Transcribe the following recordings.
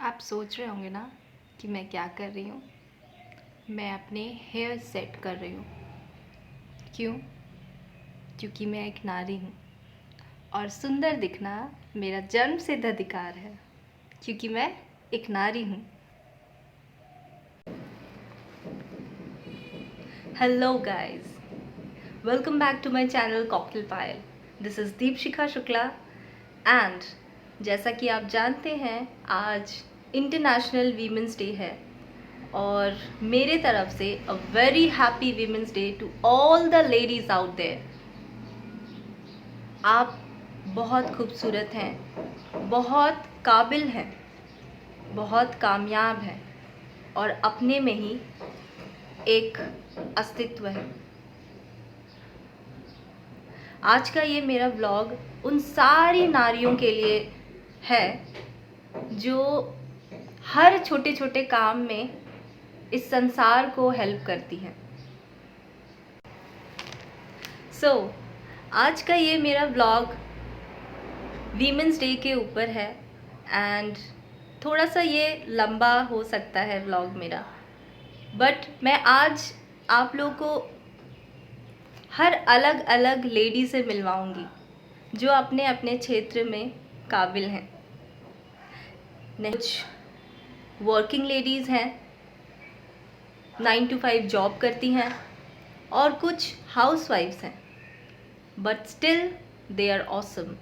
आप सोच रहे होंगे ना कि मैं क्या कर रही हूँ। मैं अपने हेयर सेट कर रही हूँ। क्यों? क्योंकि मैं एक नारी हूँ और सुंदर दिखना मेरा जन्मसिद्ध अधिकार है, क्योंकि मैं एक नारी हूँ। Hello guys, welcome back to my channel cocktail Payal. This is Deepshikha Shukla and जैसा कि आप जानते हैं, आज इंटरनेशनल वीमेंस डे है और मेरे तरफ से a very happy women's day to all the ladies out there. आप बहुत खूबसूरत हैं, बहुत काबिल हैं, बहुत कामयाब हैं और अपने में ही एक अस्तित्व है। आज का ये मेरा व्लॉग उन सारी नारियों के लिए है जो हर छोटे छोटे काम में इस संसार को हेल्प करती हैं। आज का ये मेरा व्लॉग वीमेंस डे के ऊपर है एंड थोड़ा सा ये लंबा हो सकता है व्लॉग मेरा, बट मैं आज आप लोगों को हर अलग अलग लेडी से मिलवाऊंगी जो अपने अपने क्षेत्र में काबिल हैं। कुछ वर्किंग लेडीज़ हैं, 9 to 5 जॉब करती हैं और कुछ हाउसवाइफ्स हैं, but still they are awesome.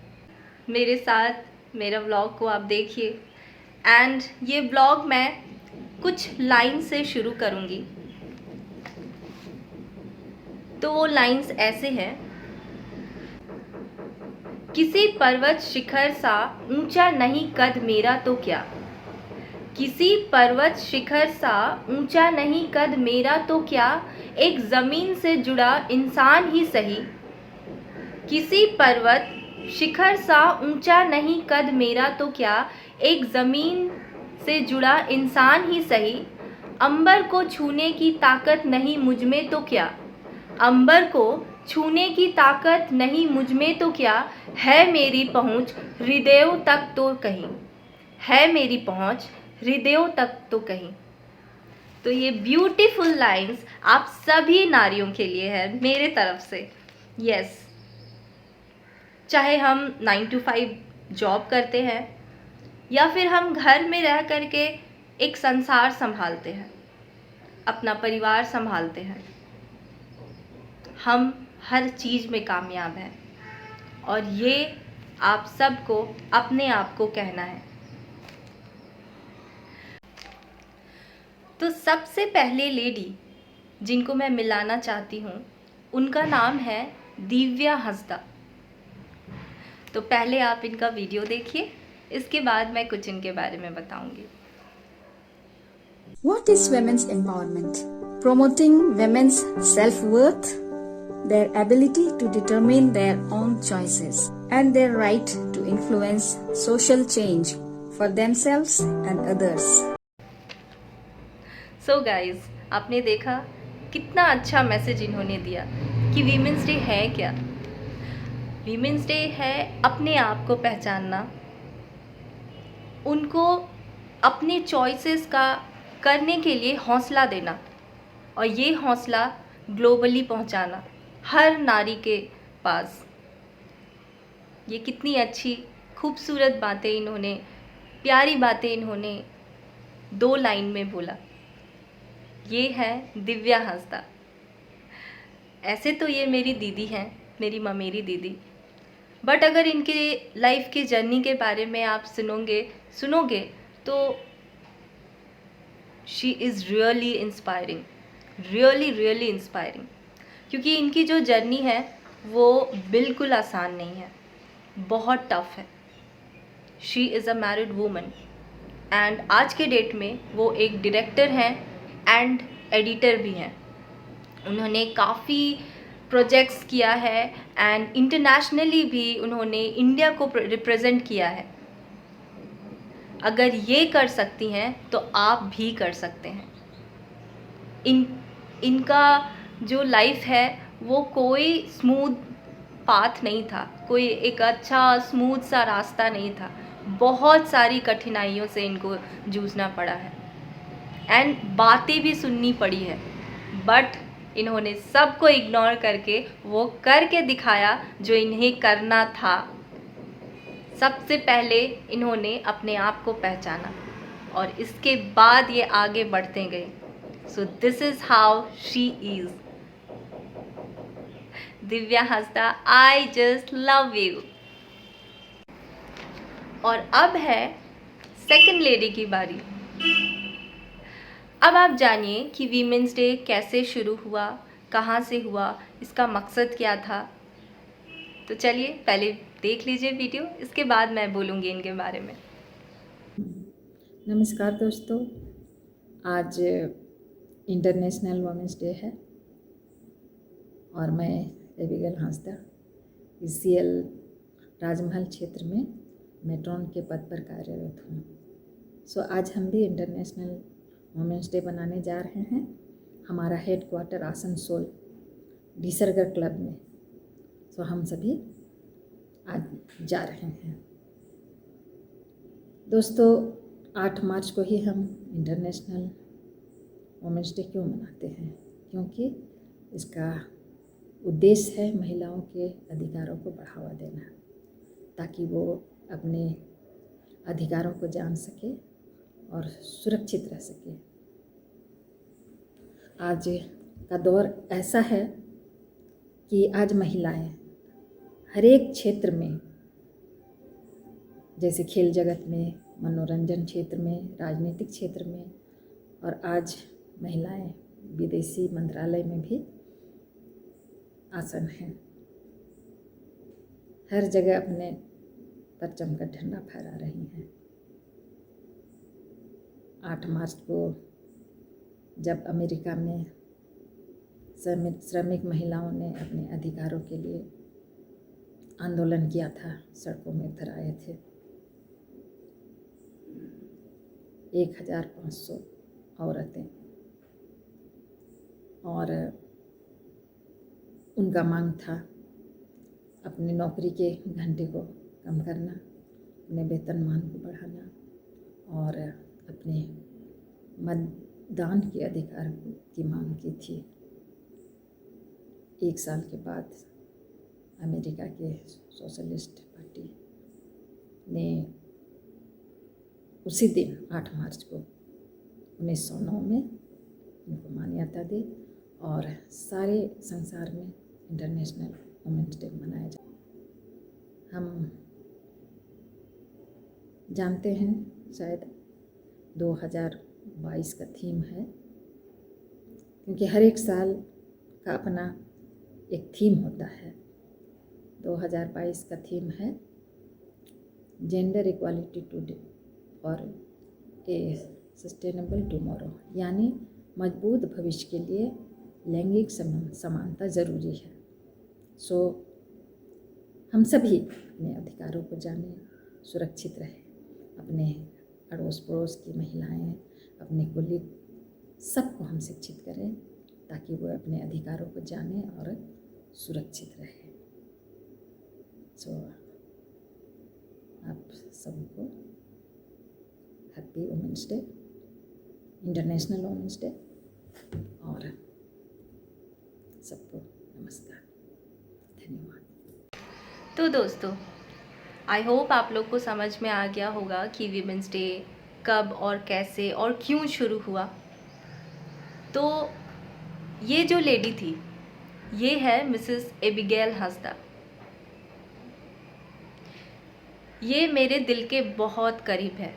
मेरे साथ मेरा व्लॉग को आप देखिए एंड ये व्लॉग मैं कुछ लाइन से शुरू करूँगी। तो वो लाइंस ऐसे हैं। किसी पर्वत शिखर सा ऊंचा नहीं कद मेरा तो क्या, किसी पर्वत शिखर सा ऊंचा नहीं कद मेरा तो क्या, एक ज़मीन से जुड़ा इंसान ही सही। किसी पर्वत शिखर सा ऊंचा नहीं कद मेरा तो क्या, एक ज़मीन से जुड़ा इंसान ही सही। अंबर को छूने की ताकत नहीं मुझ में तो क्या, अंबर को छूने की ताकत नहीं मुझ में तो क्या, है मेरी पहुँच हृदयों तक तो कहीं, है मेरी पहुँच हृदयों तक तो कहीं। तो ये ब्यूटीफुल लाइंस आप सभी नारियों के लिए है मेरे तरफ से। यस, चाहे हम 9 to 5 जॉब करते हैं या फिर हम घर में रह करके एक संसार संभालते हैं, अपना परिवार संभालते हैं, हम हर चीज़ में कामयाब हैं और ये आप सबको अपने आप को कहना है। तो सबसे पहले लेडी जिनको मैं मिलाना चाहती हूँ उनका नाम है दिव्या हंसदा। तो पहले आप इनका वीडियो देखिए, इसके बाद मैं कुछ इनके बारे में बताऊंगी। What is women's empowerment? Promoting women's self-worth, their ability to determine their own choices, and their right to influence social change for themselves and others. So guys, आपने देखा कितना अच्छा मैसेज इन्होंने दिया कि वीमेंस डे है क्या। वीमेंस डे है अपने आप को पहचानना, उनको अपने चॉइसेस का करने के लिए हौसला देना और ये हौसला ग्लोबली पहुंचाना हर नारी के पास। ये कितनी अच्छी खूबसूरत बातें इन्होंने, प्यारी बातें इन्होंने 2 लाइन में बोला। ये है दिव्या हंसदा। ऐसे तो ये मेरी दीदी हैं, मेरी ममेरी दीदी, बट अगर इनके लाइफ की जर्नी के बारे में आप सुनोगे तो she is really inspiring, really inspiring, क्योंकि इनकी जो जर्नी है वो बिल्कुल आसान नहीं है, बहुत टफ है। She is a married woman and आज के डेट में वो एक डायरेक्टर हैं एंड एडिटर भी हैं। उन्होंने काफ़ी प्रोजेक्ट्स किया है एंड इंटरनेशनली भी उन्होंने इंडिया को रिप्रेजेंट किया है। अगर ये कर सकती हैं तो आप भी कर सकते हैं। इनका जो लाइफ है वो कोई स्मूथ पाथ नहीं था, कोई एक अच्छा स्मूथ सा रास्ता नहीं था। बहुत सारी कठिनाइयों से इनको जूझना पड़ा है एंड बातें भी सुननी पड़ी है, बट इन्होंने सबको इग्नोर करके वो करके दिखाया जो इन्हें करना था। सबसे पहले इन्होंने अपने आप को पहचाना और इसके बाद ये आगे बढ़ते गए। So this is how she is. Divya Hansda, I just love you. और अब है सेकंड लेडी की बारी। अब आप जानिए कि वीमेंस डे कैसे शुरू हुआ, कहाँ से हुआ, इसका मकसद क्या था। तो चलिए पहले देख लीजिए वीडियो, इसके बाद मैं बोलूँगी इनके बारे में। नमस्कार दोस्तों, आज इंटरनेशनल वुमेंस डे है और मैं एबिगेल हांसदा ECL राजमहल क्षेत्र में मेट्रॉन के पद पर कार्यरत हूँ। सो आज हम भी इंटरनेशनल वुमेंस डे बनाने जा रहे हैं। हमारा हेडक्वार्टर आसनसोल डीसरगर क्लब में। सो हम सभी आज जा रहे हैं। दोस्तों, 8 मार्च को ही हम इंटरनेशनल वुमेंस डे क्यों मनाते हैं? क्योंकि इसका उद्देश्य है महिलाओं के अधिकारों को बढ़ावा देना, ताकि वो अपने अधिकारों को जान सके और सुरक्षित रह सके। आज का दौर ऐसा है कि आज महिलाएं हर एक क्षेत्र में, जैसे खेल जगत में, मनोरंजन क्षेत्र में, राजनीतिक क्षेत्र में, और आज महिलाएं विदेशी मंत्रालय में भी आसन हैं। हर जगह अपने परचम का झंडा फहरा रही हैं। 8 मार्च को जब अमेरिका में श्रमिक महिलाओं ने अपने अधिकारों के लिए आंदोलन किया था, सड़कों में उतर आए थे, 1500 औरतें, और उनका मांग था अपनी नौकरी के घंटे को कम करना, अपने वेतनमान को बढ़ाना और अपने मतदान के अधिकार की मांग की थी। 1 साल के बाद अमेरिका के सोशलिस्ट पार्टी ने उसी दिन 8 मार्च को 1909 में उनको मान्यता दी और सारे संसार में इंटरनेशनल वुमेंस डे मनाया जाए। हम जानते हैं, शायद 2022 का थीम है, क्योंकि हर एक साल का अपना एक थीम होता है। 2022 का थीम है जेंडर इक्वालिटी टुडे और ए सस्टेनेबल टुमारो, यानी मजबूत भविष्य के लिए लैंगिक समानता ज़रूरी है। सो हम सभी अपने अधिकारों को जानें, सुरक्षित रहें, अपने अड़ोस पड़ोस की महिलाएं, अपने कुलीग, सबको हम शिक्षित करें ताकि वो अपने अधिकारों को जानें और सुरक्षित रहें। सो आप सबको happy women's day, international women's day, और सबको नमस्कार, धन्यवाद। तो दोस्तों, आई होप आप लोग को समझ में आ गया होगा कि वीमेंस डे कब और कैसे और क्यों शुरू हुआ। तो ये जो लेडी थी, ये है मिसेस एबिगेल हांसदा। ये मेरे दिल के बहुत करीब है,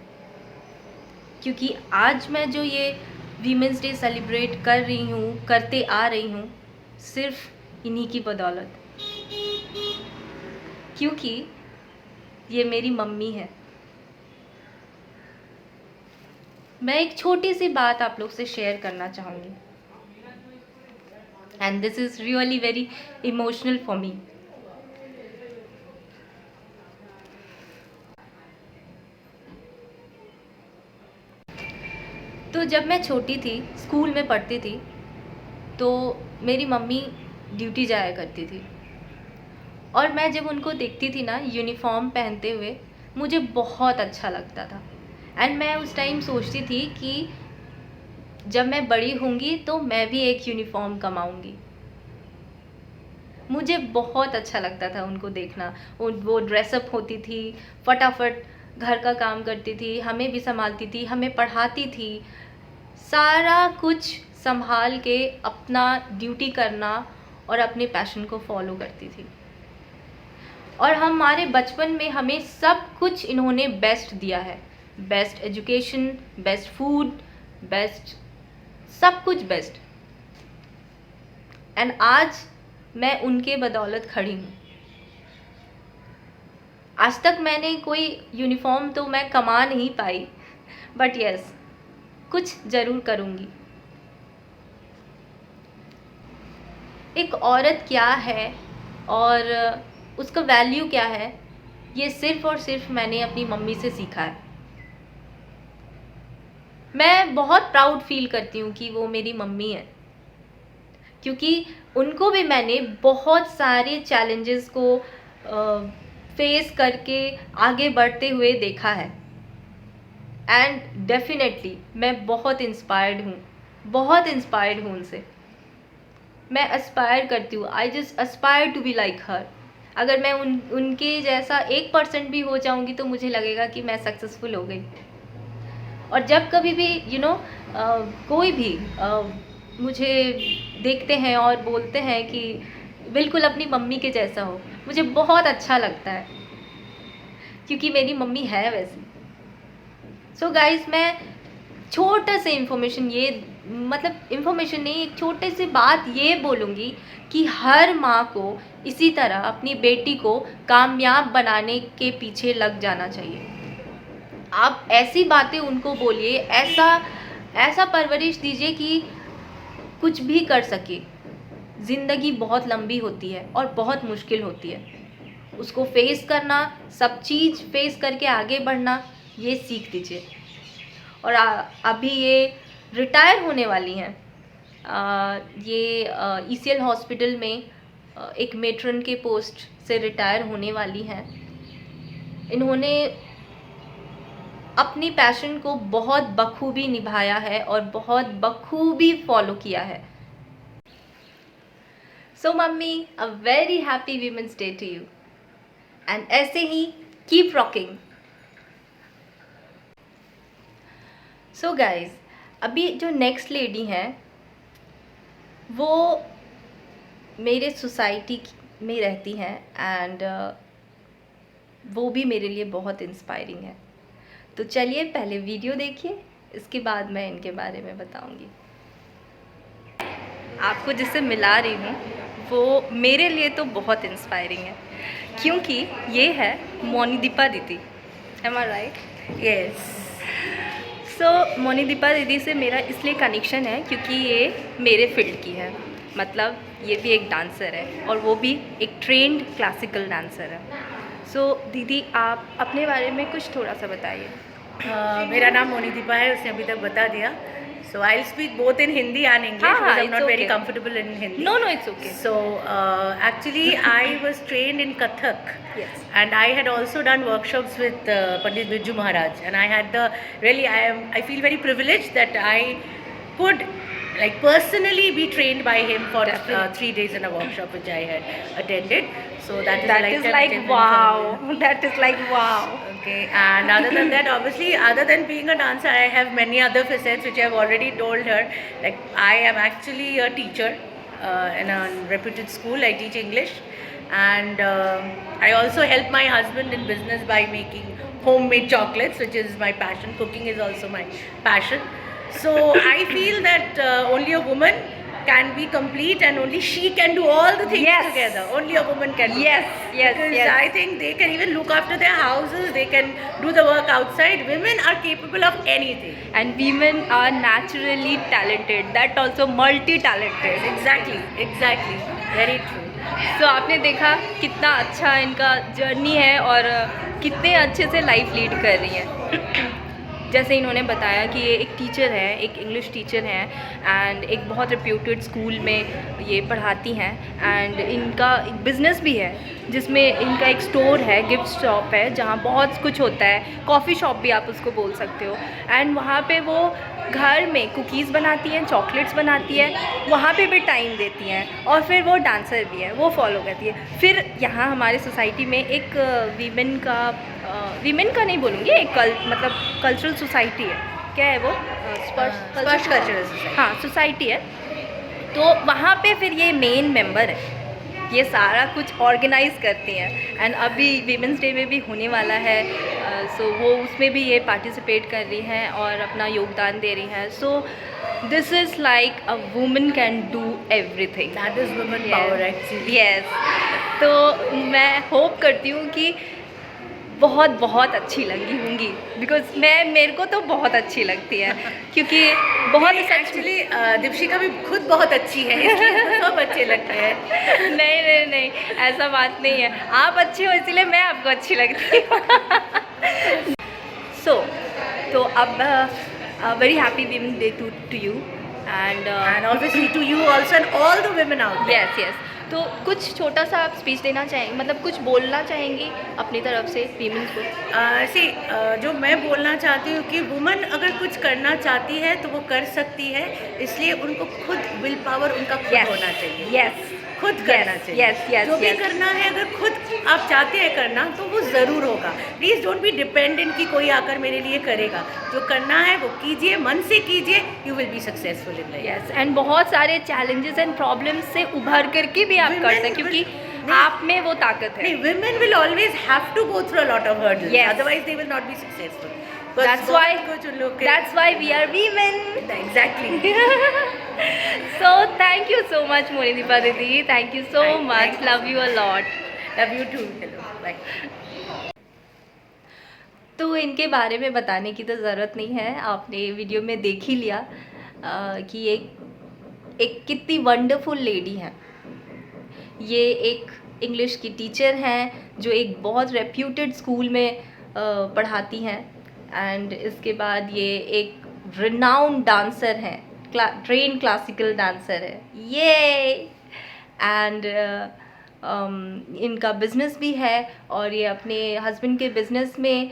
क्योंकि आज मैं जो ये वीमेंस डे सेलिब्रेट कर रही हूँ, करते आ रही हूँ, सिर्फ इन्हीं की बदौलत, क्योंकि ये मेरी मम्मी है। मैं एक छोटी सी बात आप लोग से शेयर करना चाहूँगी, and this is really very emotional for me. तो जब मैं छोटी थी, स्कूल में पढ़ती थी, तो मेरी मम्मी ड्यूटी जाया करती थी, और मैं जब उनको देखती थी ना यूनिफॉर्म पहनते हुए, मुझे बहुत अच्छा लगता था। एंड मैं उस टाइम सोचती थी कि जब मैं बड़ी होंगी तो मैं भी एक यूनिफॉर्म कमाऊंगी। मुझे बहुत अच्छा लगता था उनको देखना। वो ड्रेसअप होती थी, फटाफट घर का काम करती थी, हमें भी संभालती थी, हमें पढ़ाती थी, सारा कुछ संभाल के अपना ड्यूटी करना और अपने पैशन को फॉलो करती थी। और हमारे बचपन में हमें सब कुछ इन्होंने बेस्ट दिया है। Best education, best food, best, सब कुछ बेस्ट। एंड आज मैं उनके बदौलत खड़ी हूँ। आज तक मैंने कोई यूनिफॉर्म तो मैं कमा नहीं पाई, बट यस, कुछ ज़रूर करूँगी। एक औरत क्या है और उसका वैल्यू क्या है, ये सिर्फ़ और सिर्फ मैंने अपनी मम्मी से सीखा है। मैं बहुत प्राउड फील करती हूँ कि वो मेरी मम्मी है, क्योंकि उनको भी मैंने बहुत सारे चैलेंजेस को फेस करके आगे बढ़ते हुए देखा है। एंड डेफिनेटली मैं बहुत इंस्पायर्ड हूँ उनसे। मैं एस्पायर करती हूँ, I just aspire to be like her. अगर मैं उनके जैसा 1% भी हो जाऊँगी तो मुझे लगेगा कि मैं सक्सेसफुल हो गई। और जब कभी भी कोई भी मुझे देखते हैं और बोलते हैं कि बिल्कुल अपनी मम्मी के जैसा हो, मुझे बहुत अच्छा लगता है, क्योंकि मेरी मम्मी है वैसी। सो गाइस, मैं छोटा सा इन्फॉर्मेशन नहीं, एक छोटे से बात ये बोलूँगी कि हर माँ को इसी तरह अपनी बेटी को कामयाब बनाने के पीछे लग जाना चाहिए। आप ऐसी बातें उनको बोलिए, ऐसा परवरिश दीजिए कि कुछ भी कर सके। ज़िंदगी बहुत लंबी होती है और बहुत मुश्किल होती है, उसको फेस करना, सब चीज़ फेस करके आगे बढ़ना, ये सीख दीजिए। और अभी ये रिटायर होने वाली हैं, ये ECL हॉस्पिटल में एक मेट्रन के पोस्ट से रिटायर होने वाली हैं। इन्होंने अपनी पैशन को बहुत बखूबी निभाया है और बहुत बखूबी फॉलो किया है। So mummy, a very happy women's day to you, and ऐसे ही कीप रॉकिंग। सो गाइज, अभी जो नेक्स्ट लेडी हैं वो मेरे सोसाइटी में रहती हैं, एंड वो भी मेरे लिए बहुत इंस्पायरिंग है। तो चलिए पहले वीडियो देखिए, इसके बाद मैं इनके बारे में बताऊंगी। आपको जिससे मिला रही हूँ वो मेरे लिए तो बहुत इंस्पायरिंग है, क्योंकि ये है मोनिदीपा दीदी। एम आई राइट? यस। सो मोनिदीपा दीदी से मेरा इसलिए कनेक्शन है क्योंकि ये मेरे फील्ड की है, मतलब ये भी एक डांसर है और वो भी एक ट्रेंड क्लासिकल डांसर है। सो दीदी, आप अपने बारे में कुछ थोड़ा सा बताइए। मेरा नाम मोनिदीपा है, उसने अभी तक बता दिया। So I'll speak both in Hindi and English because I'm not very comfortable in Hindi. No, it's okay. So actually I was trained in Kathak. Yes. And I had also done workshops with Pandit Birju Maharaj, and I had I feel very privileged that I could personally be trained by him for 3 days in a workshop which I had attended. So that is like wow. That is like wow. Okay, and other than that, obviously, other than being a dancer, I have many other facets which I have already told her. Like, I am actually a teacher in a reputed school. I teach English, and I also help my husband in business by making homemade chocolates, which is my passion. Cooking is also my passion. So I feel that only a woman can be complete, and only she can do all the things together. Only a woman can do Yes. because I think they can even look after their houses, they can do the work outside. Women are capable of anything. And women are naturally talented, that also multi-talented. Exactly. Very true. So आपने देखा कितना अच्छा इनका journey है और कितने अच्छे से लाइफ लीड कर रही हैं। जैसे इन्होंने बताया कि ये एक टीचर है, एक इंग्लिश टीचर हैं एंड एक बहुत रिप्यूटेड स्कूल में ये पढ़ाती हैं एंड इनका बिज़नेस भी है जिसमें इनका एक स्टोर है, गिफ्ट शॉप है जहाँ बहुत कुछ होता है, कॉफ़ी शॉप भी आप उसको बोल सकते हो। एंड वहाँ पे वो घर में कुकीज़ बनाती हैं, चॉकलेट्स बनाती है, वहाँ पे भी टाइम देती हैं और फिर वो डांसर भी है, वो फॉलो करती है। फिर यहाँ हमारे सोसाइटी में एक वीमेन का नहीं बोलूँगी, एक मतलब कल्चरल सोसाइटी है, क्या है वो, स्पर्श कल्चरल सोसाइटी। हाँ सोसाइटी है, तो वहाँ पे फिर ये मेन मेंबर है, ये सारा कुछ ऑर्गेनाइज करती हैं एंड अभी वीमेंस डे में भी होने वाला है, सो वो उसमें भी ये पार्टिसिपेट कर रही हैं और अपना योगदान दे रही हैं। So this is like a woman can do everything, that is women power actually. Yes, तो मैं होप करती हूँ कि बहुत बहुत अच्छी लगी होंगी, बिकॉज मेरे को तो बहुत अच्छी लगती है क्योंकि बहुत एक्चुअली दीपशिका भी खुद बहुत अच्छी है, इसलिए सब अच्छे लगते हैं। नहीं नहीं नहीं, ऐसा बात नहीं है, आप अच्छे हो इसीलिए मैं आपको अच्छी लगती हूँ। तो अब very happy women day to you and obviously to you also and all the women out there. Yes yes, तो कुछ छोटा सा आप स्पीच देना चाहेंगे, मतलब कुछ बोलना चाहेंगी अपनी तरफ से वीमेंस को? जो मैं बोलना चाहती हूँ कि वुमन अगर कुछ करना चाहती है तो वो कर सकती है, इसलिए उनको खुद विल पावर उनका खुद होना चाहिए। यस, खुद करना चाहिए। yes, जो भी yes. करना है अगर खुद आप चाहते हैं करना तो वो ज़रूर होगा। प्लीज़ डोंट बी डिपेंडेंट कि कोई आकर मेरे लिए करेगा। जो करना है वो कीजिए, मन से कीजिए, you will be successful in life. Yes, and बहुत सारे चैलेंजेस एंड प्रॉब्लम्स से उभर करके भी आप कर सकते, क्योंकि आप में वो ताकत है। नहीं, women will always have to go through a lot of hurdles. Yes. Otherwise they will not be successful. That's why we are women. Exactly. So thank you so much Monideepa Didi, thank you so much, thank you. love you a lot. Love you too. Hello. Bye. तो इनके बारे में बताने की तो ज़रूरत नहीं है, आपने वीडियो में देख ही लिया कि एक कितनी वंडरफुल लेडी है। ये एक इंग्लिश की टीचर हैं जो एक बहुत रेप्यूटेड स्कूल में पढ़ाती हैं एंड इसके बाद ये एक रिनाउंड डांसर हैं, ट्रेन क्लासिकल डांसर है ये, एंड इनका बिज़नेस भी है और ये अपने हस्बैंड के बिज़नेस में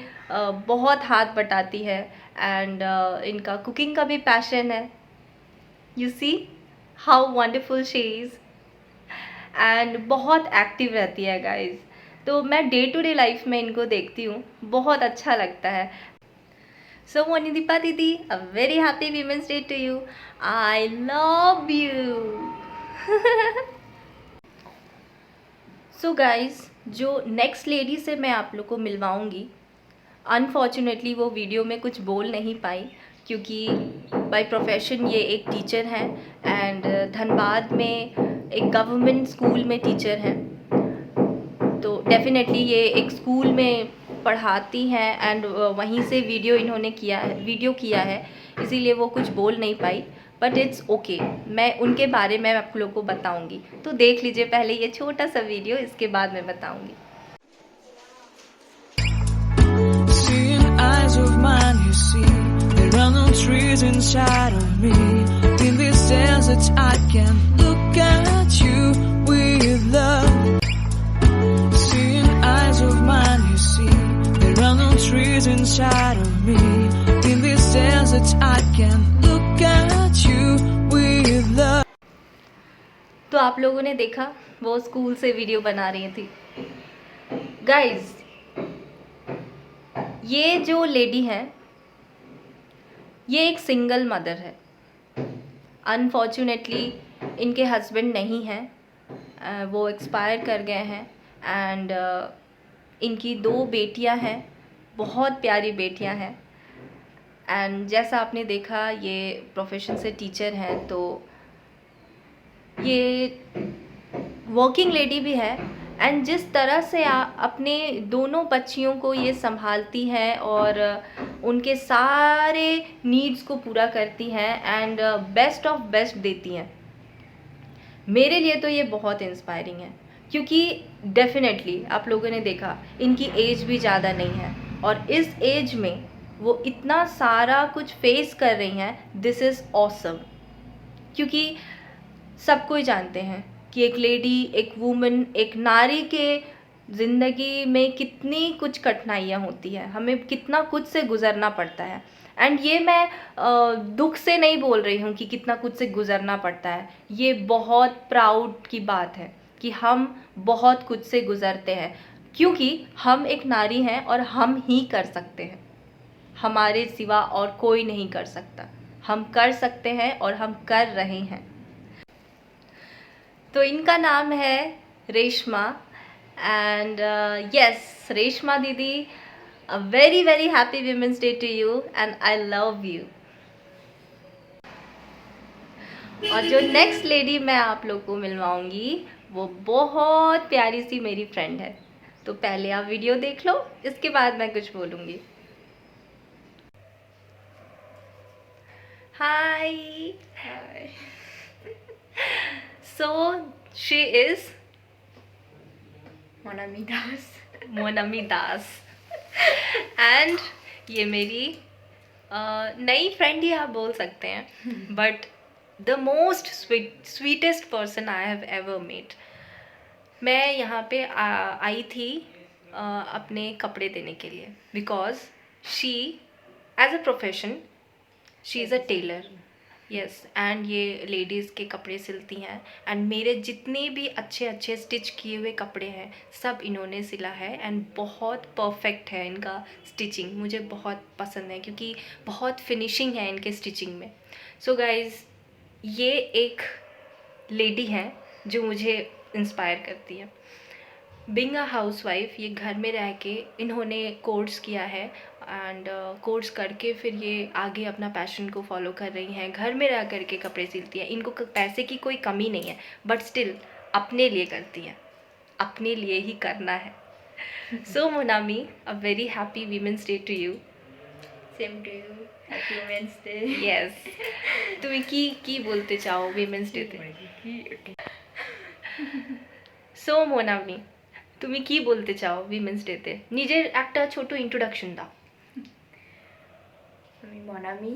बहुत हाथ बटाती है एंड इनका कुकिंग का भी पैशन है। You see how wonderful she is and बहुत एक्टिव रहती है गाइज। तो मैं डे टू डे लाइफ में इनको देखती हूँ, बहुत अच्छा लगता है। So Monidipa didi, a very happy women's day to you, I love you. So guys, जो नेक्स्ट लेडी से मैं आप लोग को मिलवाऊँगी, अनफॉर्चुनेटली वो वीडियो में कुछ बोल नहीं पाई क्योंकि बाय प्रोफेशन ये एक टीचर हैं एंड धनबाद में एक गवर्नमेंट स्कूल में टीचर हैं। तो डेफिनेटली ये एक स्कूल में पढ़ाती हैं एंड वहीं से वीडियो किया है, इसीलिए वो कुछ बोल नहीं पाई, बट इट्स ओके। मैं उनके बारे में आप लोगों को बताऊंगी, तो देख लीजिए पहले ये छोटा सा वीडियो, इसके बाद मैं बताऊंगी। There are no trees inside of me. In this desert I can look at you with love. Seeing eyes of mine, you see. There are no trees inside of me. In this desert I can look at you with love. तो आप लोगों ने देखा वो school से video बना रही थी। गाइज, ये जो लेडी है ये एक सिंगल मदर है। अनफॉर्चुनेटली इनके हस्बैंड नहीं हैं, वो एक्सपायर कर गए हैं एंड इनकी 2 बेटियां हैं, बहुत प्यारी बेटियां हैं एंड जैसा आपने देखा ये प्रोफेशन से टीचर हैं, तो ये वर्किंग लेडी भी है एंड जिस तरह से अपने दोनों बच्चियों को ये संभालती हैं और उनके सारे नीड्स को पूरा करती हैं एंड बेस्ट ऑफ बेस्ट देती हैं, मेरे लिए तो ये बहुत इंस्पायरिंग है। क्योंकि डेफिनेटली आप लोगों ने देखा इनकी एज भी ज़्यादा नहीं है और इस एज में वो इतना सारा कुछ फेस कर रही हैं, दिस इज़ ऑसम। क्योंकि सब कोई जानते हैं कि एक लेडी, एक वुमन, एक नारी के ज़िंदगी में कितनी कुछ कठिनाइयाँ होती है, हमें कितना कुछ से गुज़रना पड़ता है। एंड ये मैं दुख से नहीं बोल रही हूँ कि कितना कुछ से गुज़रना पड़ता है, ये बहुत प्राउड की बात है कि हम बहुत कुछ से गुज़रते हैं, क्योंकि हम एक नारी हैं और हम ही कर सकते हैं, हमारे सिवा और कोई नहीं कर सकता। हम कर सकते हैं और हम कर रहे हैं। तो इनका नाम है Reshma and yes Reshma didi, a very very happy women's day to you and I love you. और जो नेक्स्ट लेडी मैं आप लोग को मिलवाऊंगी वो बहुत प्यारी सी मेरी फ्रेंड है। तो पहले आप वीडियो देख लो, इसके बाद मैं कुछ बोलूँगी। Hi hi. So she is Monami Das and ये मेरी नई फ्रेंड ही आप बोल सकते हैं, but the most sweetest person I have ever met. मैं यहाँ पे आई थी अपने कपड़े देने के लिए, because she as a profession she is a tailor. Yes and ये लेडीज़ के कपड़े सिलती हैं एंड मेरे जितने भी अच्छे अच्छे स्टिच किए हुए कपड़े हैं सब इन्होंने सिला है एंड बहुत परफेक्ट है इनका स्टिचिंग, मुझे बहुत पसंद है क्योंकि बहुत फिनिशिंग है इनके स्टिचिंग में। सो गाइज़ ये एक लेडी है जो मुझे इंस्पायर करती है। बीइंग अ हाउसवाइफ, ये घर में रह के इन्होंने कोर्स किया है एंड कोर्स करके फिर ये आगे अपना पैशन को फॉलो कर रही हैं, घर में रह करके कपड़े सिलती हैं। इनको पैसे की कोई कमी नहीं है, बट स्टिल अपने लिए करती हैं, अपने लिए ही करना है। So Monami, a very happy women's day to you. Same to you, happy women's day. Yes, তুমি কি বলতে চাও উইমেন্স ডেতে? সো মোনামি, তুমি কি বলতে চাও উইমেন্স ডেতে? নিজের একটা ছোট ইন্ট্রোডাকশন দাও। আমি মনামি,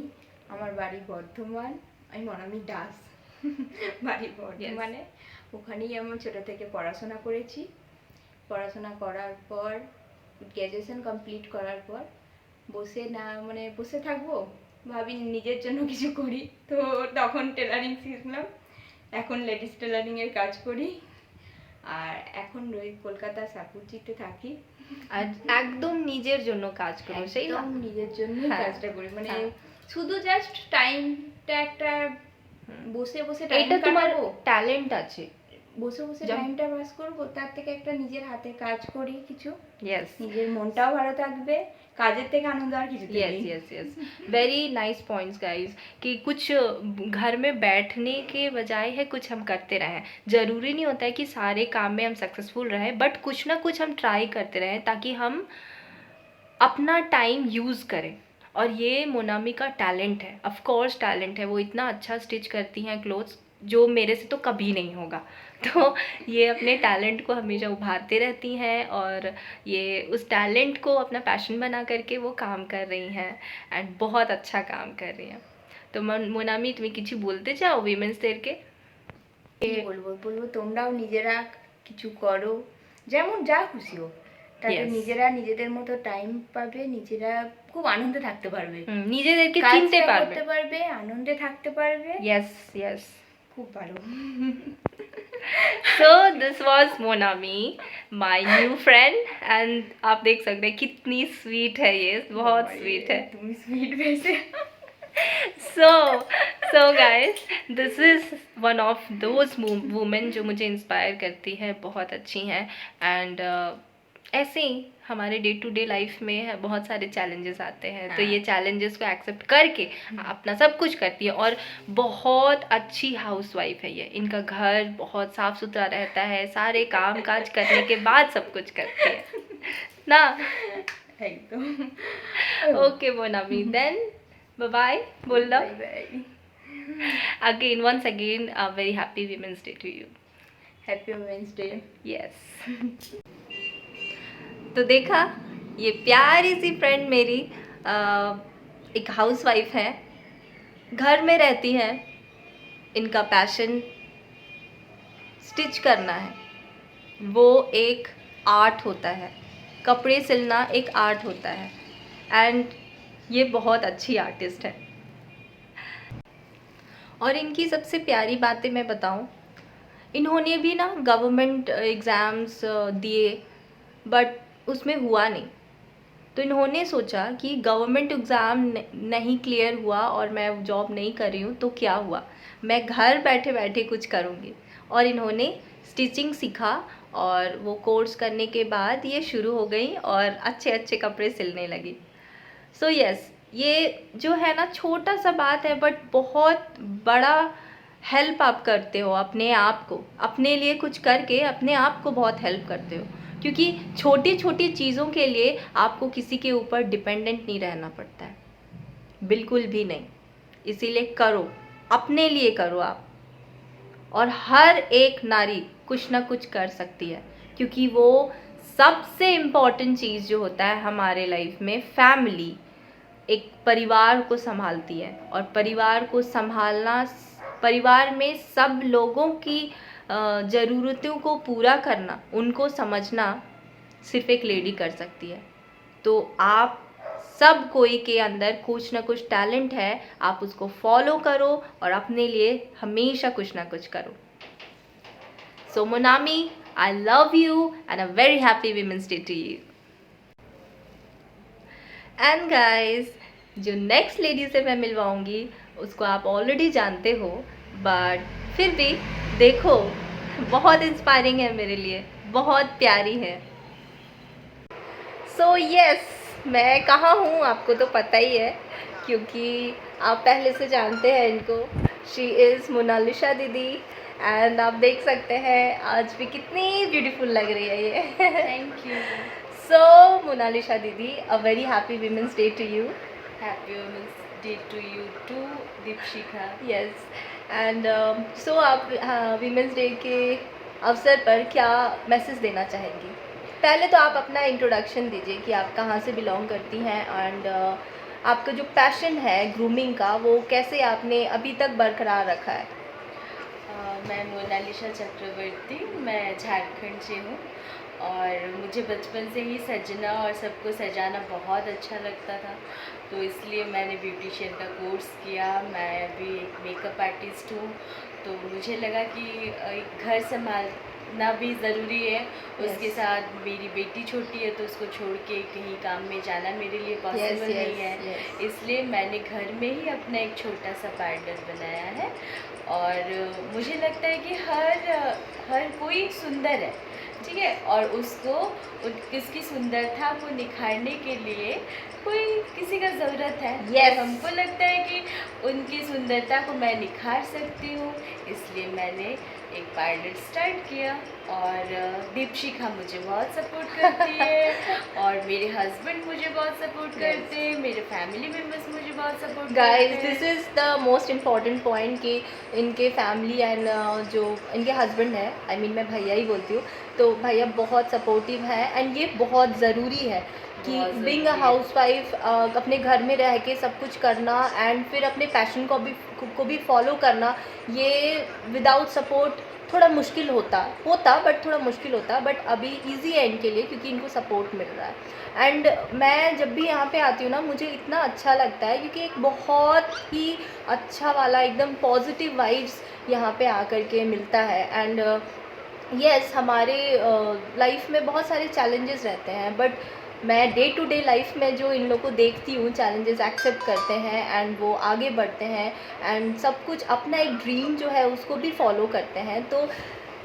আমার বাড়ি বর্ধমান, আমি মনামি দাস। বাড়ি বর্ধমানে, ওখানেই আমি ছোটো থেকে পড়াশোনা করেছি। পড়াশোনা করার পর গ্র্যাজুয়েশন কমপ্লিট করার পর বসে থাকবো, ভাবি নিজের জন্য কিছু করি, তো তখন টেলারিং শিখলাম। এখন লেডিস টেলারিংয়ের কাজ করি আর এখন ওই কলকাতা সাপুচিতে থাকি। আর একদম নিজের জন্য কাজ করো, সেই না? একদম নিজের জন্য হ্যাঁ, কাজটা করি, মানে হ্যাঁ। শুধু জাস্ট টাইমটা একটা বসে এটা টাইম তোমার কাটাবো, ট্যালেন্ট আছে। বসে টাইমটা পাস করবো, তার থেকে একটা নিজের হাতে কাজ করি কিছু, यस নিজের মনটাও ভালো থাকবে, কাজের থেকে আনন্দ আর কিছু yes yes yes very nice points guys कि कुछ घर में बैठने के बजाय है कुछ हम करते रहें। ज़रूरी नहीं होता है कि सारे काम में हम सक्सेसफुल रहें, बट कुछ ना कुछ हम ट्राई करते रहें ताकि हम अपना टाइम यूज़ करें। और ये मोनामी का टैलेंट है, ऑफ कोर्स टैलेंट है। वो इतना अच्छा स्टिच करती हैं क्लोथ्स जो मेरे से तो कभी नहीं होगा। तो ये अपने टैलेंट को हमेशा उभारते रहती हैं और ये उस टैलेंट को अपना पैशन बना करके वो काम कर रही हैं एंड बहुत अच्छा काम कर रही हैं। तो मोनामी, तुम्हें কিছু বলতে চাও উইমেন্স ডেকে? কি বলবো তোমরাও নিজেরা কিছু করো, যেমন যা খুশি হোক, তাতে Yes. নিজেরা নিজেদের মতো টাইম পাবে, নিজেরা খুব আনন্দে থাকতে পারবে, নিজেদেরকে কাজটা চিনতে পারবে। করতে পারবে, আনন্দে থাকতে পারবে, यस यस খুব ভালো। So this was Monami, my new friend and आप देख सकते हैं कितनी स्वीट है ये, बहुत स्वीट है। তুমি সুইট ভেসে so guys, this is one of those women जो मुझे इंस्पायर करती है, बहुत अच्छी हैं एंड ऐसे ही हमारे डे टू डे लाइफ में बहुत सारे चैलेंजेस आते हैं, तो ये चैलेंजेस को एक्सेप्ट करके अपना सब कुछ करती है और बहुत अच्छी हाउसवाइफ है ये। इनका घर बहुत साफ़ सुथरा रहता है, सारे काम काज करने के बाद सब कुछ करती है ना। একদম। Okay Monami, then bye bye बोल दो bye bye, again, once again a very happy women's day to you। Happy women's day. Yes तो देखा, ये प्यारी सी फ्रेंड मेरी एक हाउसवाइफ हैं, घर में रहती हैं, इनका पैशन स्टिच करना है। वो एक आर्ट होता है, कपड़े सिलना एक आर्ट होता है एंड ये बहुत अच्छी आर्टिस्ट है। और इनकी सबसे प्यारी बातें मैं बताऊं, इन्होंने भी ना गवर्नमेंट एग्ज़ाम्स दिए बट उसमें हुआ नहीं, तो इन्होंने सोचा कि गवर्नमेंट एग्ज़ाम नहीं क्लियर हुआ और मैं जॉब नहीं कर रही हूँ तो क्या हुआ, मैं घर बैठे बैठे कुछ करूँगी। और इन्होंने स्टिचिंग सीखा और वो कोर्स करने के बाद ये शुरू हो गई और अच्छे अच्छे कपड़े सिलने लगी। सो यस, ये जो है ना छोटा सा बात है बट बहुत बड़ा हेल्प आप करते हो अपने आप को, अपने लिए कुछ करके अपने आप को बहुत हेल्प करते हो, क्योंकि छोटी छोटी चीज़ों के लिए आपको किसी के ऊपर डिपेंडेंट नहीं रहना पड़ता है, बिल्कुल भी नहीं। इसीलिए करो, अपने लिए करो आप। और हर एक नारी कुछ ना कुछ कर सकती है, क्योंकि वो सबसे इम्पॉर्टेंट चीज़ जो होता है हमारे लाइफ में, फैमिली, एक परिवार को संभालती है। और परिवार को संभालना, परिवार में सब लोगों की ज़रूरतों को पूरा करना, उनको समझना सिर्फ एक लेडी कर सकती है। तो आप सब कोई के अंदर कुछ ना कुछ टैलेंट है, आप उसको फॉलो करो और अपने लिए हमेशा कुछ ना कुछ करो। So Monami, I love you and a very happy women's day to you. And guys, जो नेक्स्ट लेडी से मैं मिलवाऊंगी उसको आप ऑलरेडी जानते हो, बट फिर भी देखो, बहुत इंस्पायरिंग है मेरे लिए, बहुत प्यारी है। सो यस, मैं कहाँ हूँ आपको तो पता ही है, क्योंकि आप पहले से जानते हैं इनको। शी इज़ मोनालिशा दीदी एंड आप देख सकते हैं आज भी कितनी ब्यूटीफुल लग रही है ये। Thank you. So Monalisa didi, a very happy women's day to you. Happy women's day to you too, Deepshikha. Yes, and so आप विमेंस डे के अवसर पर क्या मैसेज देना चाहेंगी? पहले तो आप अपना इंट्रोडक्शन दीजिए कि आप कहाँ से बिलोंग करती हैं एंड आपका जो पैशन है ग्रूमिंग का, वो कैसे आपने अभी तक बरकरार रखा है? मैं मोनालिशा चक्रवर्ती, मैं झारखंड से हूँ और मुझे बचपन से ही सजना और सबको सजाना बहुत अच्छा लगता था, तो इसलिए मैंने ब्यूटिशियन का कोर्स किया। मैं अभी एक मेकअप आर्टिस्ट हूँ, तो मुझे लगा कि एक घर संभालना भी ज़रूरी है। उसके साथ मेरी बेटी छोटी है तो उसको छोड़ के कहीं काम में जाना मेरे लिए पॉसिबल नहीं है। इसलिए मैंने घर में ही अपना एक छोटा सा पार्लर बनाया है और मुझे लगता है कि हर कोई सुंदर है, ठीक है, और उसको किसकी सुंदरता को निखारने के लिए कोई किसी का ज़रूरत है। Yes. तो हमको लगता है कि उनकी सुंदरता को मैं निखार सकती हूँ, इसलिए मैंने एक पार्लर स्टार्ट किया और दीपशिखा मुझे बहुत सपोर्ट करती है और मेरे हस्बैंड मुझे बहुत सपोर्ट करते हैं, मेरे फैमिली मेम्बर्स मुझे बहुत सपोर्ट करते गाइस, हैं। This is the most important point कि इनके फैमिली एंड जो इनके हस्बैंड है, आई मीन मैं भैया ही बोलती हूँ, तो भैया बहुत सपोर्टिव है एंड ये बहुत ज़रूरी है कि बीइंग अ हाउसवाइफ अपने घर में रह के सब कुछ करना एंड फिर अपने पैशन को भी फॉलो करना, ये विदाउट सपोर्ट थोड़ा मुश्किल होता बट थोड़ा मुश्किल होता, बट अभी इजी है इनके लिए क्योंकि इनको सपोर्ट मिल रहा है। एंड मैं जब भी यहाँ पे आती हूँ ना, मुझे इतना अच्छा लगता है क्योंकि एक बहुत ही अच्छा वाला एकदम पॉजिटिव वाइब्स यहाँ पे आकर के मिलता है। एंड यस, हमारे लाइफ में बहुत सारे चैलेंजेस रहते हैं, बट मैं डे टू डे लाइफ में जो इन लोगों को देखती हूँ, चैलेंजेस एक्सेप्ट करते हैं एंड वो आगे बढ़ते हैं एंड सब कुछ अपना एक ड्रीम जो है उसको भी फॉलो करते हैं। तो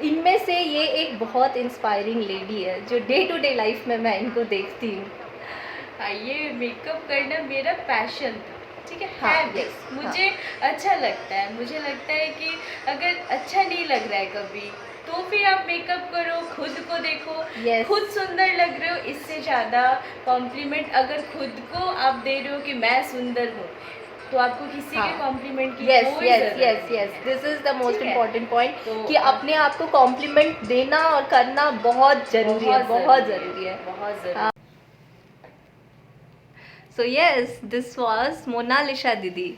इनमें से ये एक बहुत इंस्पायरिंग लेडी है जो डे टू डे लाइफ में मैं इनको देखती हूँ। हाँ, ये मेकअप करना मेरा पैशन था, ठीक है। हाँ, है भी। yes, मुझे अच्छा लगता है, मुझे लगता है कि अगर अच्छा नहीं लग रहा है कभी तो फिर आप मेकअप करो, खुद को देखो, Yes. खुद सुंदर लग रहे हो, इससे ज़्यादा कॉम्प्लीमेंट अगर खुद को आप दे रहे हो कि मैं सुंदर हूँ, तो आपको किसी के कॉम्प्लीमेंट की यस कोई यस ज़रूरत यस नहीं यस, है। दिस इज़ द मोस्ट ठीक है। इम्पॉर्टेंट पॉइंट तो कि अपने आप को कॉम्प्लीमेंट देना और करना बहुत ज़रूरी है, बहुत ज़रूरी है। बहुत ज़रूरी। So yes, this was Monalisa didi.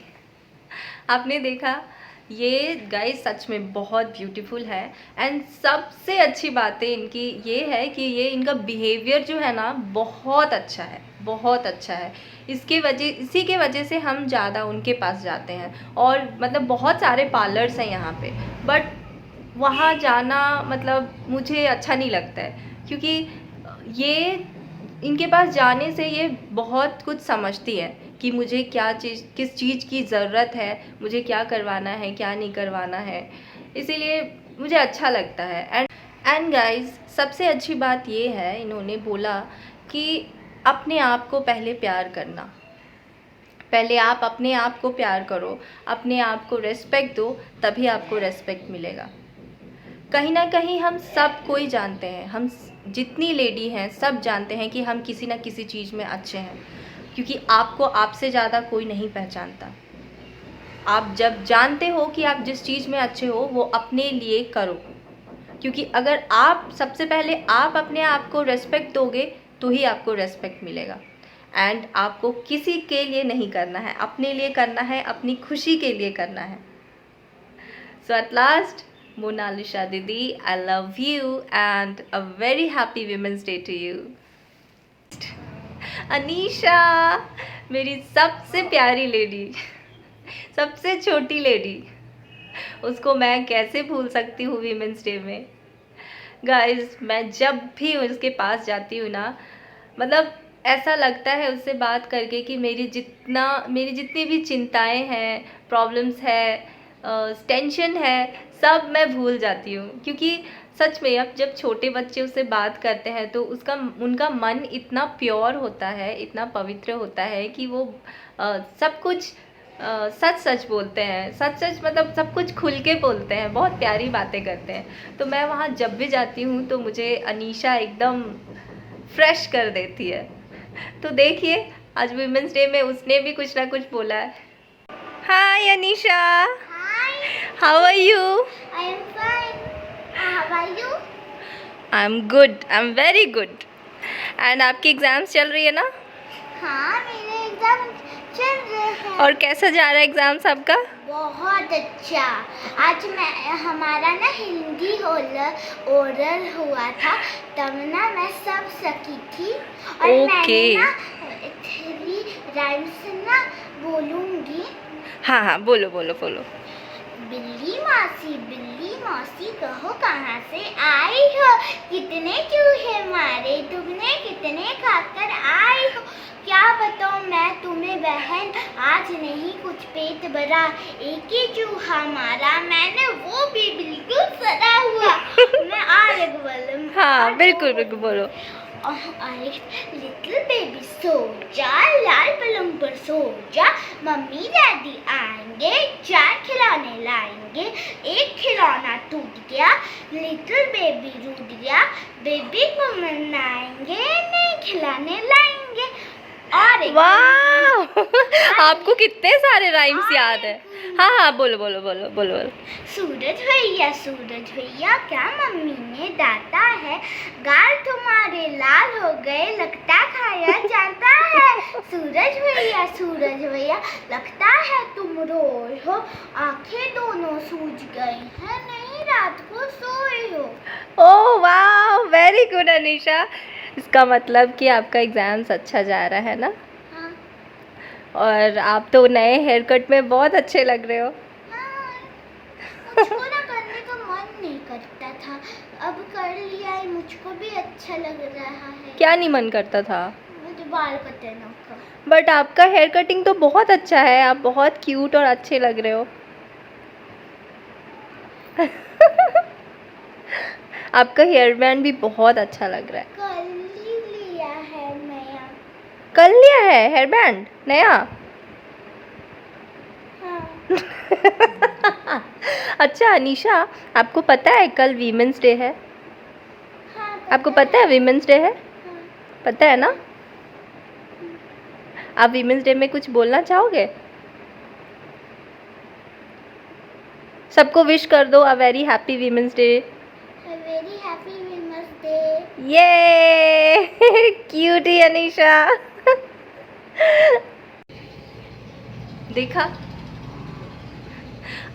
आपने देखा, ये गाइस सच में बहुत ब्यूटीफुल है। एंड सबसे अच्छी बात है इनकी ये है कि ये इनका बिहेवियर जो है ना बहुत अच्छा है, बहुत अच्छा है। इसी के वजह से हम ज़्यादा उनके पास जाते हैं। और मतलब बहुत सारे पार्लर्स हैं यहाँ पे, बट वहाँ जाना मतलब मुझे अच्छा नहीं लगता है, क्योंकि ये इनके पास जाने से ये बहुत कुछ समझती है कि मुझे किस चीज़ की ज़रूरत है, मुझे क्या करवाना है, क्या नहीं करवाना है। इसीलिए मुझे अच्छा लगता है। एंड गाइस, सबसे अच्छी बात ये है, इन्होंने बोला कि अपने आप को पहले प्यार करना। पहले आप अपने आप को प्यार करो, अपने आप को रेस्पेक्ट दो, तभी आपको रेस्पेक्ट मिलेगा। कहीं ना कहीं हम सब कोई जानते हैं, हम जितनी लेडी हैं सब जानते हैं कि हम किसी ना किसी चीज़ में अच्छे हैं, क्योंकि आपको आपसे ज़्यादा कोई नहीं पहचानता। आप जब जानते हो कि आप जिस चीज़ में अच्छे हो वो अपने लिए करो, क्योंकि अगर आप सबसे पहले आप अपने आप को रेस्पेक्ट दोगे तो ही आपको रेस्पेक्ट मिलेगा। एंड आपको किसी के लिए नहीं करना है, अपने लिए करना है, अपनी खुशी के लिए करना है। सो एट लास्ट, मोनालिसा दीदी, I love you and a very happy Women's Day to you. Anisha, मेरी सबसे प्यारी लेडी, सबसे छोटी लेडी, उसको मैं कैसे भूल सकती हूँ वीमेंस डे में। गाइस, मैं जब भी उसके पास जाती हूँ ना, मतलब ऐसा लगता है उससे बात करके कि मेरी जितनी भी चिंताएं हैं, प्रॉब्लम्स है, टेंशन है, सब मैं भूल जाती हूँ। क्योंकि सच में अब जब छोटे बच्चे उससे बात करते हैं तो उनका मन इतना प्योर होता है, इतना पवित्र होता है कि वो सब कुछ सच बोलते हैं। सच मतलब सब कुछ खुल के बोलते हैं, बहुत प्यारी बातें करते हैं। तो मैं वहाँ जब भी जाती हूँ तो मुझे अनीशा एकदम फ्रेश कर देती है। तो देखिए, आज वुमेंस डे में उसने भी कुछ ना कुछ बोला है। Hi Anisha, how are you? I am fine. How are you? I am good, I am very good. And आपकी एग्ज़ाम्स चल रही है ना? हाँ, मेरे एग्जाम चल रहे हैं। और कैसा जा रहा है एग्ज़ाम्स आपका? बहुत अच्छा। आज हमारा ना हिंदी ओरल हुआ था, तब ना मैं सब सकी थी। और मैंने ना 3 राइम्स ना बोलूँगी। हाँ, बोलो। बिल्ली मौसी कहो कहाँ से आई हो, कितने चूहे मारे तुमने, कितने खाकर आई हो। क्या बताऊँ मैं तुम्हें बहन, आज नहीं कुछ पेट भरा, एक ही चूहा मारा मैंने, वो भी बिल्कुल सड़ा हुआ। मैं और एक बोलूँ? हाँ, बिल्कुल बोलो। लिटिल बेबी सो जा, लाल पलंग पर सो जा, मम्मी डैडी आएंगे, 4 खिलौने लाएंगे, एक खिलौना टूट गया, लिटिल बेबी रूठ गया, बेबी को मनाएंगे, नए खिलौने लाएंगे। और वाह, आपको कितने सारे राइम्स याद है। हाँ, बोलो। सूरज भैया क्या मम्मी ने डांटा है, गाल तुम्हारे लाल हो गए, लगता खाया जाता है। सूरज भैया लगता है तुम रोए हो, आंखें दोनों सूज गई हैं, नहीं रात को सोए हो। ओह वाह, वेरी गुड अनीशा। इसका मतलब कि आपका एग्ज़ाम्स अच्छा जा रहा है ना? हाँ। और आप तो नए हेयर कट में बहुत अच्छे लग रहे हो। मुझको ना करने का मन नहीं करता था, अब कर लिया है, मुझको भी अच्छा लग रहा है। क्या नहीं मन करता था? मुझे बाल कटना का। बट आपका हेयर कटिंग तो बहुत अच्छा है, आप बहुत क्यूट और अच्छे लग रहे हो। आपका हेयर बैंड भी बहुत अच्छा लग रहा है। कल लिया है हेयर बैंड नया? हाँ। अच्छा अनीशा, आपको पता है कल वीमेंस डे है? हाँ, आपको पता है वीमेंस डे है? हाँ। पता है ना? आप वीमेंस डे में कुछ बोलना चाहोगे? सबको विश कर दो a very happy women's day. Very happy women's day. ये क्यूटी अनीशा। देखा,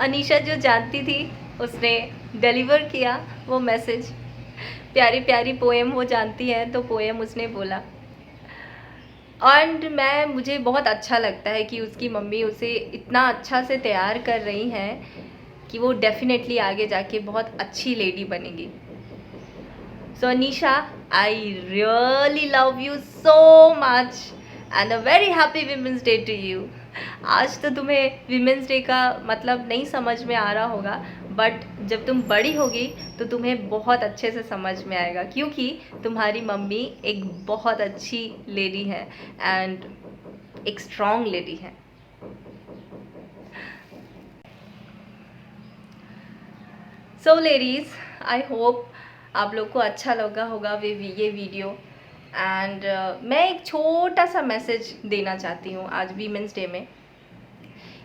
अनीशा जो जानती थी उसने डिलीवर किया वो मैसेज। प्यारी प्यारी पोएम वो जानती है तो पोएम उसने बोला। एंड मुझे बहुत अच्छा लगता है कि उसकी मम्मी उसे इतना अच्छा से तैयार कर रही हैं कि वो डेफिनेटली आगे जाके बहुत अच्छी लेडी बनेगी। So Anisha, I really love you so much and a very happy women's day to you. आज तो तुम्हें विमेंस डे का मतलब नहीं समझ में आ रहा होगा, बट जब तुम बड़ी होगी तो तुम्हें बहुत अच्छे से समझ में आएगा, क्योंकि तुम्हारी मम्मी एक बहुत अच्छी लेडी है एंड एक स्ट्रॉन्ग लेडी है। सो लेडीज़, आई होप आप लोग को अच्छा लगा होगा ये वीडियो। एंड मैं एक छोटा सा मैसेज देना चाहती हूँ आज वीमेंस डे में।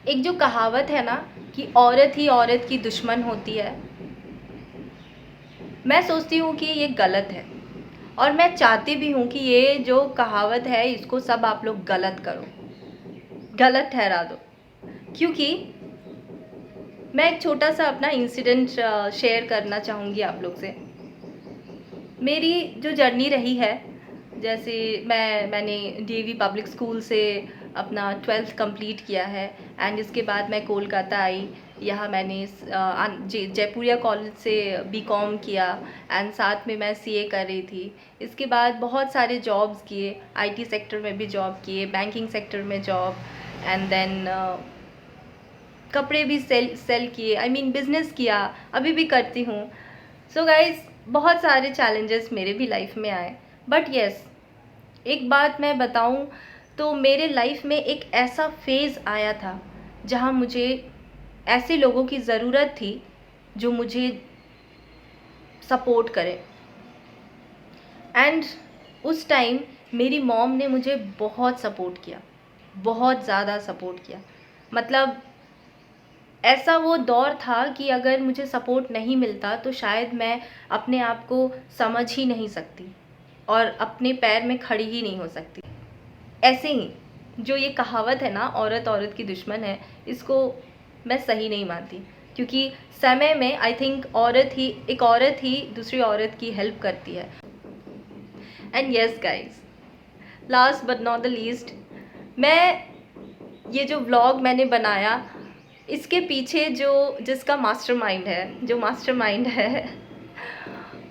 एक जो कहावत है ना कि औरत ही औरत की दुश्मन होती है, मैं सोचती हूँ कि ये गलत है, और मैं चाहती भी हूँ कि ये जो कहावत है इसको सब आप लोग गलत करो, गलत ठहरा दो। क्योंकि मैं एक छोटा सा अपना इंसिडेंट शेयर करना चाहूँगी आप लोग से। मेरी जो जर्नी रही है, जैसे मैंने डीएवी पब्लिक स्कूल से अपना 12th कंप्लीट किया है एंड इसके बाद मैं कोलकाता आई। यहाँ मैंने जयपुरिया कॉलेज से बीकॉम किया एंड साथ में मैं सीए कर रही थी। इसके बाद बहुत सारे जॉब्स किए, आईटी सेक्टर में भी जॉब किए, बैंकिंग सेक्टर में जॉब, एंड देन कपड़े भी सेल किए, आई मीन बिज़नेस किया, अभी भी करती हूँ। सो गाइज़, बहुत सारे चैलेंजेस मेरे भी लाइफ में आए, बट येस, एक बात मैं बताऊं तो मेरे लाइफ में एक ऐसा फेज़ आया था जहां मुझे ऐसे लोगों की ज़रूरत थी जो मुझे सपोर्ट करें। एंड उस टाइम मेरी मॉम ने मुझे बहुत सपोर्ट किया, बहुत ज़्यादा सपोर्ट किया। मतलब ऐसा वो दौर था कि अगर मुझे सपोर्ट नहीं मिलता तो शायद मैं अपने आप को समझ ही नहीं सकती और अपने पैर में खड़ी ही नहीं हो सकती। ऐसे ही जो ये कहावत है ना, औरत औरत की दुश्मन है, इसको मैं सही नहीं मानती, क्योंकि समय में आई थिंक एक औरत ही दूसरी औरत की हेल्प करती है। And yes guys, last but not the least, मैं ये जो व्लॉग मैंने बनाया इसके पीछे जिसका मास्टरमाइंड है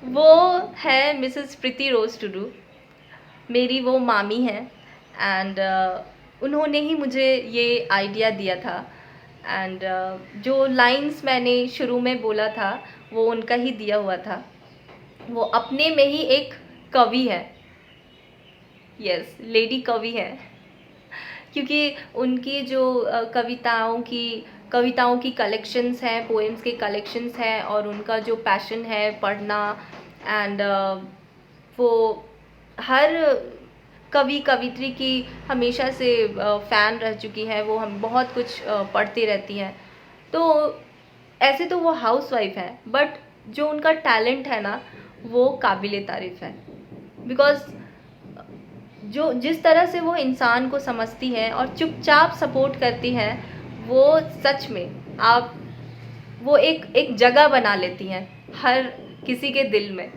वो है मिसेस प्रीति रोज टुडू, मेरी वो मामी हैं। एंड उन्होंने ही मुझे ये आइडिया दिया था। एंड जो लाइंस मैंने शुरू में बोला था वो उनका ही दिया हुआ था। वो अपने में ही एक कवि है, यस, लेडी कवि है, क्योंकि उनकी जो कविताओं की कलेक्शंस हैं, पोएम्स के कलेक्शंस हैं, और उनका जो पैशन है पढ़ना, एंड वो हर कवि कवित्री की हमेशा से फ़ैन रह चुकी हैं। वो हम बहुत कुछ पढ़ती रहती हैं। तो ऐसे तो वो हाउसवाइफ है, बट जो उनका टैलेंट है ना वो काबिले तारीफ़ है। बिकॉज़ जिस तरह से वो इंसान को समझती हैं और चुपचाप सपोर्ट करती हैं, वो सच में वो एक जगह बना लेती हैं हर किसी के दिल में।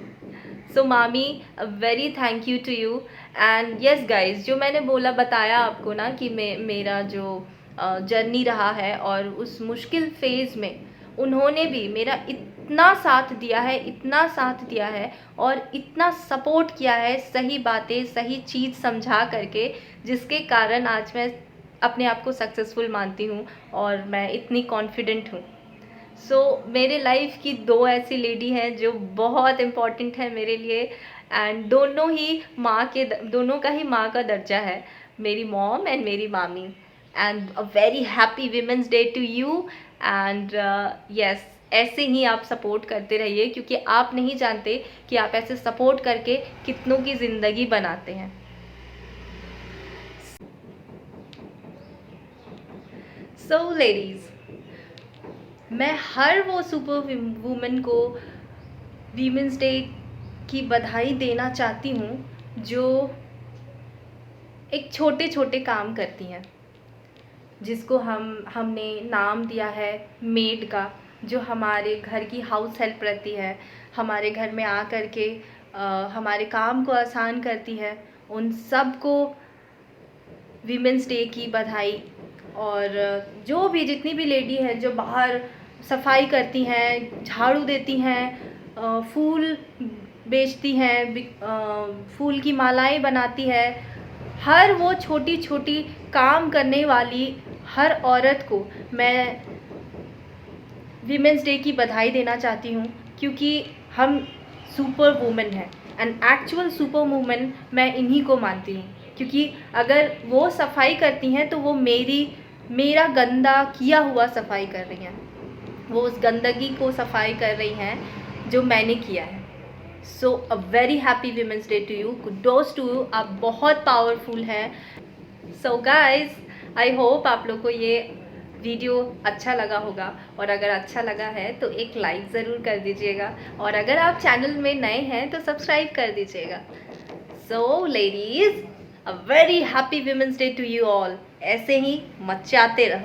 सो मामी, very thank you to you. And yes guys, जो मैंने बताया आपको ना कि मेरा जो जर्नी रहा है, और उस मुश्किल फेज़ में उन्होंने भी मेरा इतना साथ दिया है और इतना सपोर्ट किया है, सही बातें सही चीज़ समझा करके, जिसके कारण आज मैं अपने आप को सक्सेसफुल मानती हूँ और मैं इतनी कॉन्फिडेंट हूँ। सो मेरे लाइफ की 2 ऐसी लेडी हैं जो बहुत इम्पॉर्टेंट है मेरे लिए, एंड दोनों का ही माँ का दर्जा है, मेरी मॉम एंड मेरी मामी। And a very happy women's day to you. And yes, ऐसे ही आप सपोर्ट करते रहिए, क्योंकि आप नहीं जानते कि आप ऐसे सपोर्ट करके कितनों की ज़िंदगी बनाते हैं। सो लेडीज़, मैं हर वो सुपर वुमेन को वीमेंस डे की बधाई देना चाहती हूँ जो एक छोटे छोटे काम करती हैं। जिसको हमने नाम दिया है मेड का, जो हमारे घर की हाउस हेल्प रहती है, हमारे घर में आ कर के हमारे काम को आसान करती है, उन सब को वीमेंस डे की बधाई। और जो भी जितनी भी लेडी है जो बाहर सफाई करती हैं, झाड़ू देती हैं, फूल बेचती हैं, फूल की मालाएं बनाती है, हर वो छोटी छोटी काम करने वाली हर औरत को मैं वीमेंस डे की बधाई देना चाहती हूँ, क्योंकि हम सुपर वुमेन हैं एंड एक्चुअल सुपर वुमेन मैं इन्हीं को मानती हूँ। क्योंकि अगर वो सफाई करती हैं तो वो मेरा गंदा किया हुआ सफाई कर रही हैं, वो उस गंदगी को सफाई कर रही हैं जो मैंने किया है। So a very happy women's day to you, kudos to you, आप बहुत पावरफुल हैं। सो गाइज, आई होप आप लोग को ये वीडियो अच्छा लगा होगा, और अगर अच्छा लगा है तो एक लाइक ज़रूर कर दीजिएगा, और अगर आप चैनल में नए हैं तो सब्सक्राइब कर दीजिएगा। So ladies, a very happy women's day to you all. ऐसे ही मचाते रहो।